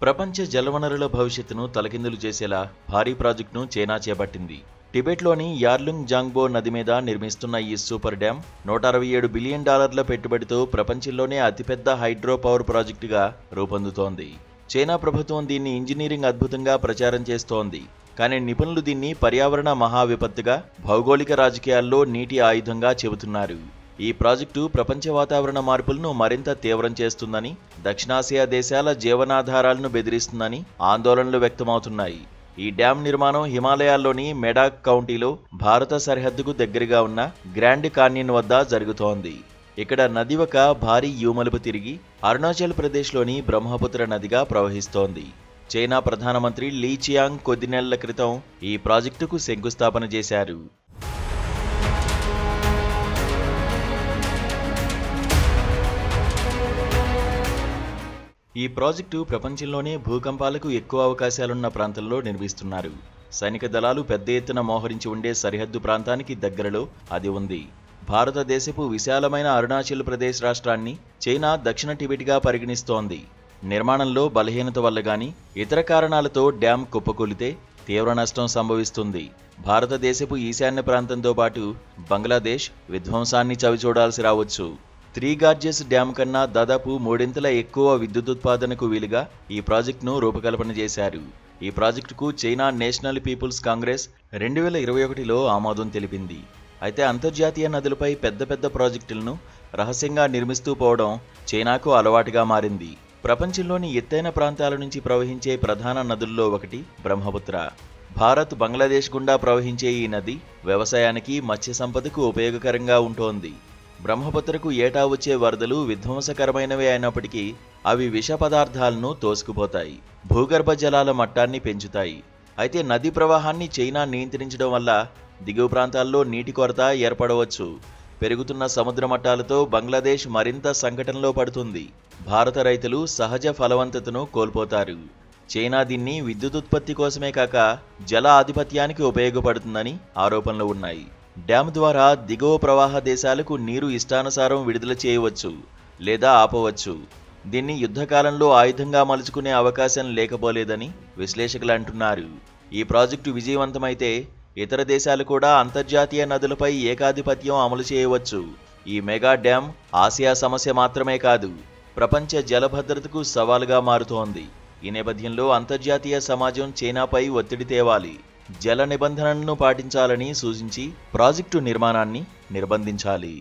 ప్రపంచ జలవనరుల భవిష్యత్తును తలకిందులు చేసేలా భారీ ప్రాజెక్టును చైనా చేపట్టింది. టిబెట్లోని యార్లుంగ్ జాంగ్బో నది మీద నిర్మిస్తున్న ఈ సూపర్ డ్యామ్ $167 బిలియన్ పెట్టుబడితో ప్రపంచంలోనే అతిపెద్ద హైడ్రో పవర్ ప్రాజెక్టుగా రూపొందుతోంది. చైనా ప్రభుత్వం దీన్ని ఇంజనీరింగ్ అద్భుతంగా ప్రచారం చేస్తోంది. కానీ నిపుణులు దీన్ని పర్యావరణ మహా విపత్తుగా, భౌగోళిక రాజకీయాల్లో నీటి ఆయుధంగా చెబుతున్నారు. ఈ ప్రాజెక్టు ప్రపంచ వాతావరణ మార్పులను మరింత తీవ్రం చేస్తుందని, దక్షిణాసియా దేశాల జీవనాధారాలను బెదిరిస్తుందని ఆందోళనలు వ్యక్తమవుతున్నాయి. ఈ డ్యామ్ నిర్మాణం హిమాలయాల్లోని మెడాక్ కౌంటీలో భారత సరిహద్దుకు దగ్గరగా ఉన్న గ్రాండ్ కాన్యన్ వద్ద జరుగుతోంది. ఇక్కడ నది ఒక భారీ యూమలుపు తిరిగి అరుణాచల్ ప్రదేశ్లోని బ్రహ్మపుత్ర నదిగా ప్రవహిస్తోంది. చైనా ప్రధానమంత్రి లీ చియాంగ్ కొద్ది నెలల క్రితం ఈ ప్రాజెక్టుకు శంకుస్థాపన చేశారు. ఈ ప్రాజెక్టు ప్రపంచంలోనే భూకంపాలకు ఎక్కువ అవకాశాలున్న ప్రాంతంలో నిర్మిస్తున్నారు. సైనిక దళాలు పెద్ద ఎత్తున మోహరించి ఉండే సరిహద్దు ప్రాంతానికి దగ్గరలో అది ఉంది. భారతదేశపు విశాలమైన అరుణాచల్ ప్రదేశ్ రాష్ట్రాన్ని చైనా దక్షిణ టిబెట్గా పరిగణిస్తోంది. నిర్మాణంలో బలహీనత వల్ల గాని, ఇతర కారణాలతో డ్యామ్ కుప్పకూలితే తీవ్ర నష్టం సంభవిస్తుంది. భారతదేశపు ఈశాన్య ప్రాంతంతో పాటు బంగ్లాదేశ్ విధ్వంసాన్ని చవిచూడాల్సి రావచ్చు. త్రీ గార్జెస్ డ్యామ్ కన్నా దాదాపు 3 ఎక్కువ విద్యుదుత్పాదనకు వీలుగా ఈ ప్రాజెక్టును రూపకల్పన చేశారు. ఈ ప్రాజెక్టుకు చైనా నేషనల్ పీపుల్స్ కాంగ్రెస్ 2021లో ఆమోదం తెలిపింది. అయితే అంతర్జాతీయ నదులపై పెద్ద ప్రాజెక్టులను రహస్యంగా నిర్మిస్తూ పోవడం చైనాకు అలవాటుగా మారింది. ప్రపంచంలోని ఎత్తైన ప్రాంతాల నుంచి ప్రవహించే ప్రధాన నదుల్లో ఒకటి బ్రహ్మపుత్ర. భారత్, బంగ్లాదేశ్ గుండా ప్రవహించే ఈ నది వ్యవసాయానికి, మత్స్య సంపదకు ఉపయోగకరంగా ఉంటోంది. బ్రహ్మపుత్రకు ఏటా వచ్చే వరదలు విధ్వంసకరమైనవే అయినప్పటికీ అవి విష పదార్థాలను తోసుకుపోతాయి, భూగర్భ జలాల మట్టాన్ని పెంచుతాయి. అయితే నదీ ప్రవాహాన్ని చైనా నియంత్రించడం వల్ల దిగువ ప్రాంతాల్లో నీటి కొరత ఏర్పడవచ్చు. పెరుగుతున్న సముద్ర మట్టాలతో బంగ్లాదేశ్ మరింత సంకటంలో పడుతుంది. భారత రైతులు సహజ ఫలవంతతను కోల్పోతారు. చైనా దీన్ని విద్యుదుత్పత్తి కోసమే కాక జల ఆధిపత్యానికి ఉపయోగపడుతుందని ఆరోపణలు ఉన్నాయి. డ్యామ్ ద్వారా దిగువ ప్రవాహ దేశాలకు నీరు ఇష్టానుసారం విడుదల చేయవచ్చు లేదా ఆపవచ్చు. దీన్ని యుద్ధకాలంలో ఆయుధంగా మలుచుకునే అవకాశం లేకపోలేదని విశ్లేషకులు అంటున్నారు. ఈ ప్రాజెక్టు విజయవంతమైతే ఇతర దేశాలు కూడా అంతర్జాతీయ నదులపై ఏకాధిపత్యం అమలు చేయవచ్చు. ఈ మెగా డ్యామ్ ఆసియా సమస్య మాత్రమే కాదు, ప్రపంచ జల భద్రతకు సవాలుగా మారుతోంది. ఈ నేపథ్యంలో అంతర్జాతీయ సమాజం చైనాపై ఒత్తిడి తేవాలి, జల నిబంధనలను పాటించాలని సూచించి ప్రాజెక్టు నిర్మాణాన్ని నిర్బంధించాలి.